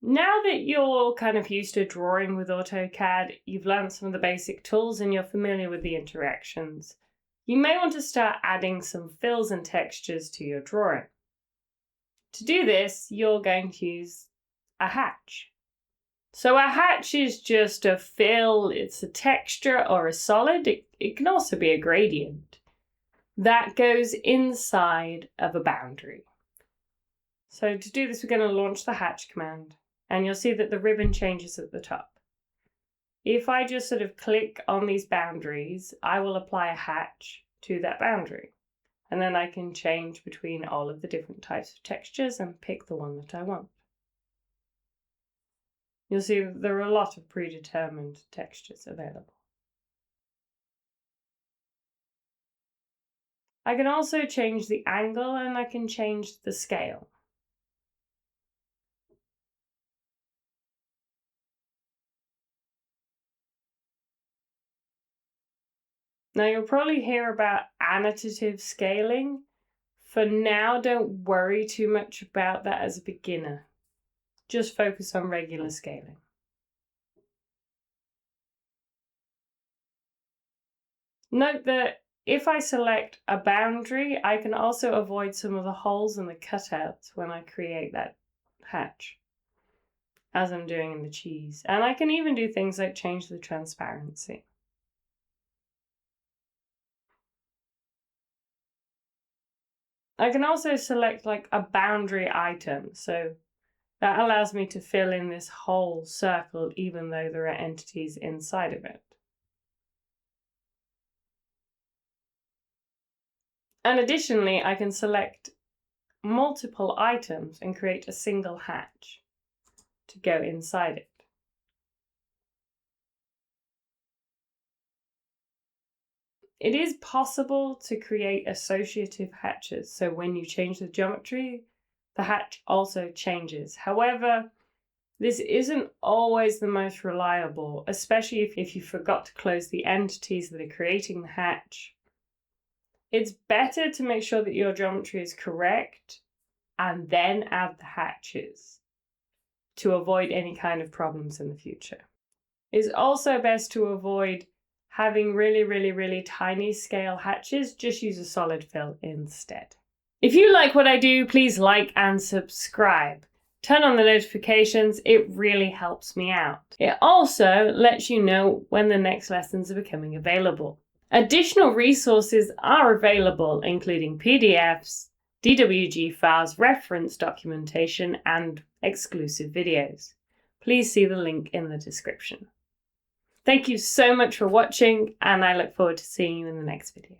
Now that you're kind of used to drawing with AutoCAD, you've learned some of the basic tools and you're familiar with the interactions, you may want to start adding some fills and textures to your drawing. To do this, you're going to use a hatch. So a hatch is just a fill, it's a texture or a solid, it can also be a gradient, that goes inside of a boundary. So to do this, we're going to launch the hatch command, and you'll see that the ribbon changes at the top. If I just sort of click on these boundaries, I will apply a hatch to that boundary. And then I can change between all of the different types of textures and pick the one that I want. You'll see that there are a lot of predetermined textures available. I can also change the angle and I can change the scale. Now you'll probably hear about annotative scaling. For now, don't worry too much about that as a beginner. Just focus on regular scaling. Note that if I select a boundary, I can also avoid some of the holes and the cutouts when I create that hatch, as I'm doing in the cheese. And I can even do things like change the transparency. I can also select like a boundary item, so that allows me to fill in this whole circle even though there are entities inside of it. And additionally, I can select multiple items and create a single hatch to go inside it. It is possible to create associative hatches, so when you change the geometry, the hatch also changes. However, this isn't always the most reliable, especially if you forgot to close the entities that are creating the hatch. It's better to make sure that your geometry is correct and then add the hatches to avoid any kind of problems in the future. It's also best to avoid having really tiny scale hatches. Just use a solid fill instead. If you like what I do, please like and subscribe. Turn on the notifications, it really helps me out. It also lets you know when the next lessons are becoming available. Additional resources are available, including PDFs, DWG files, reference documentation, and exclusive videos. Please see the link in the description. Thank you so much for watching, and I look forward to seeing you in the next video.